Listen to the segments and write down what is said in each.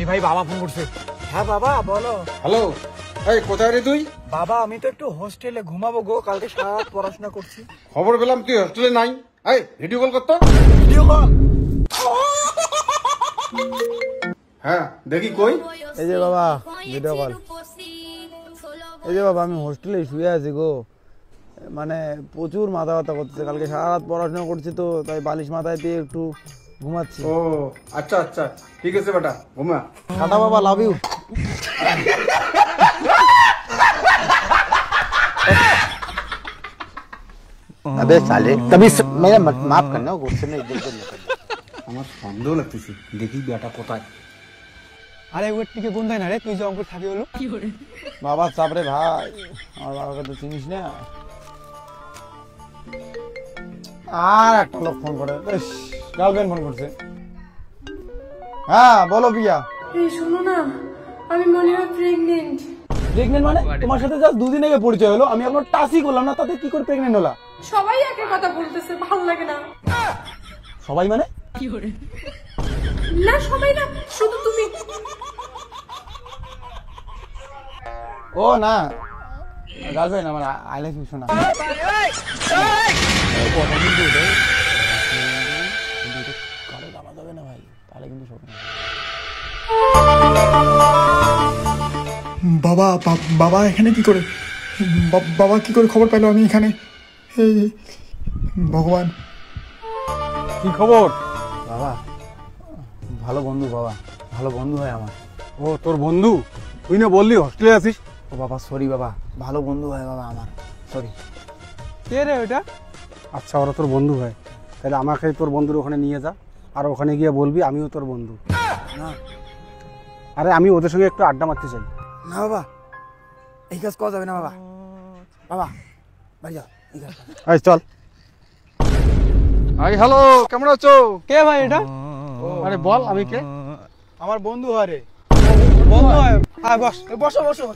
এই ভাই বাবা ফোন করছে। হ্যাঁ বাবা বলো। হ্যালো, এই কোথায় রে তুই? বাবা আমি তো একটু হোস্টেলে ঘুমাবো গো, কালকে সারা রাত পড়াশোনা করছি। খবর পেলাম তুই হোস্টেলে নাই। এই ভিডিও কল করতো। Video call? হ্যাঁ দেখি কই। এই যে বাবা ভিডিও কল। এই যে বাবা আমি হোস্টেলে শুয়ে আছি গো, মানে প্রচুর মাথা ব্যথা করতেছে, কালকে সারা রাত পড়াশোনা করছি তো তাই বালিশ মাথায় দিয়ে একটু ঘুমাচ্ছি। ও আচ্ছা আচ্ছা ঠিক আছে বেটা, ঘুমা। টাটা বাবা, লাভ ইউ। अबे साले कभी मेरा माफ करना, गुस्से में इधर उधर निकल। আমার সন্দেহ লাগতেছে, দেখি বেটা কোথায়। আরে ওর টিকে কোনটাই না রে, তুই যে অঙ্কুর থাকি হলো বাবা চাপরে ভাই, আমার বাবাকে তো চিনিস না। আর একটা লোক ফোন করে, গার্লফ্রেন্ড ফোন করছে। হ্যাঁ বলো প্রিয়া। এই শোনো না, আমি মনে হয় প্রেগনেন্ট। প্রেগনেন্ট মানে? তোমার সাথে জাস্ট দুদিন আগে পরিচয় হলো, আমি এখনো টাচই করলাম না, তাতে কি করে প্রেগনেন্ট হলা? সবাই একই কথা বলতেছে, ভালো লাগে না। সবাই মানে? না সবাই না, শুধু তুমি। ও না গার্লফ্রেন্ড আমার, আই লাভ ইউ শোনা। কারো জানা যাবে না ভাই, তাহলে কিন্তু শোনা। বাবা বাবা এখানে কি করে? বাবা কি করে খবর পেলো আমি এখানে? ভগবান, কি খবর? বাবা ভালো বন্ধু, বাবা ভালো বন্ধু হয় আমার। ও তোর বন্ধু? তুই না বললি হোস্টেলে আছিস? ও বাবা সরি বাবা, ভালো বন্ধু হয় বাবা আমার, সরি। কে রে ওটা? আচ্ছা ওরা তোর বন্ধু হয়, তাহলে আমাকে তোর বন্ধুর ওখানে নিয়ে যা, আর ওখানে গিয়ে বলবি আমিও তোর বন্ধু। না আরে আমি ওদের সঙ্গে একটু আড্ডা মারতে চাই। না বাবা, এই কাজ করা যাবে না বাবা। বাবা বাড়ি যাও, এই কাজ। এই চল। আই হ্যালো, কেমন আছো? কে ভাই এটা? আরে বল আমি কে? আমার বন্ধু হয় রে। বন্ধু হয়? হ্যাঁ বস, বসো বসো।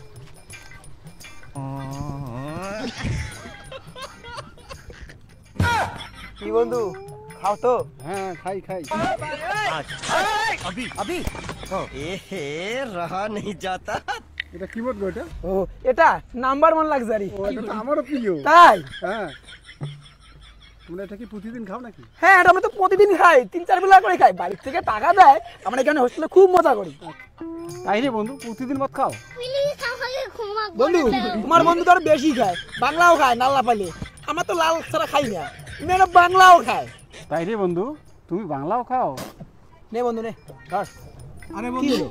কি বন্ধু, খাও তো? হ্যাঁ খাই খাই। अभी रहा नहीं जाता। এটা কি বলবো এটা? ও এটা নাম্বার 1 লাক্সারি। ও এটা তো আমারও প্রিয়। তাই? হ্যাঁ। তোমরা এটা কি প্রতিদিন খাও নাকি? হ্যাঁ এটা আমি তো প্রতিদিন খাই, 3-4 বেলা করে খাই, বাড়ি থেকে টাকা দেয়, আমরা এখানে হোস্টেলে খুব মজা করি। তাই রে বন্ধু, প্রতিদিন মত খাও? বন্ধু তোমার বন্ধু তো আর বেশি খায়, বাংলাও খায় নাল্লা পাইলে, আমার তো লাল ছাড়া খাই না, মেয়েরা বাংলাও খায়। তাই রে বন্ধু, তুমি বাংলাও খাও? নে বন্ধু নে ধর। আরে কি বন্ধু হলো?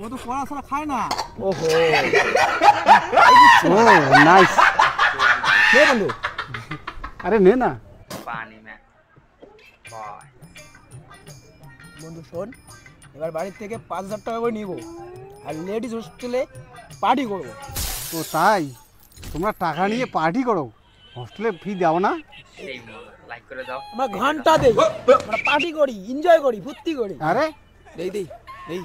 ও তো পড়া ছাড়া খায় না। ওহো ও নাইস। নে বন্ধু। আরে নে না। বন্ধু শোন, এবার বাড়ির থেকে 5,000 টাকা করে নিব, আর লেডিস হোস্টেলে পার্টি করবো। তো তাই তোমরা টাকা নিয়ে পার্টি করো, হোস্টেলে ফি দাও না? আমরা ঘন্টা দেই, আমরা পার্টি করি, এনজয় করি, ফুর্তি করি। আরে দেই দেই দেই।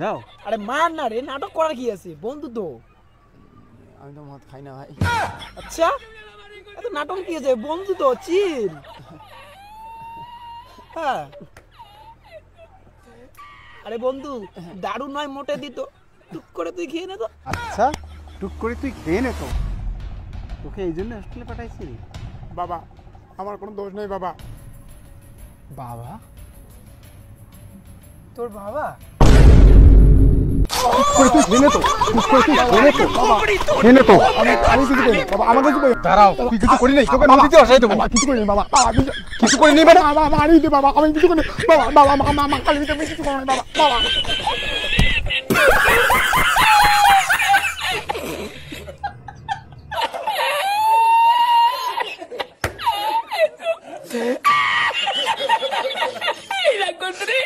যাও। আরে মার না রে, নাটক করার কি আছে, বন্ধু তো। আমি তো মদ খাই না ভাই। আচ্ছা এত নাটক কি আছে, বন্ধু তো, চিল। হ্যাঁ আরে বন্ধু দারু নয় মোটে দিত, টুক করে তুই খেয়ে নে তো। আচ্ছা টুক করে তুই খেয়ে নে তো, তোকে এই জন্য হোস্টেলে পাঠাইছি। বাবা আমার কোনো দোষ নেই বাবা। বাবা? তোর বাবা? আমি কিছু করি বাবা, আমাকে কিছু করি। দাঁড়াও, তুই কিছু করি নাই, তোকে নদীতে আসাই দেবো। কিছু করি বাবা, কিছু করি নি মানে? বাবা মারি দে বাবা, আমি কিছু করি বাবা, বাবা মা কালি দিতে কিছু করি বাবা, বাবা। La encontré.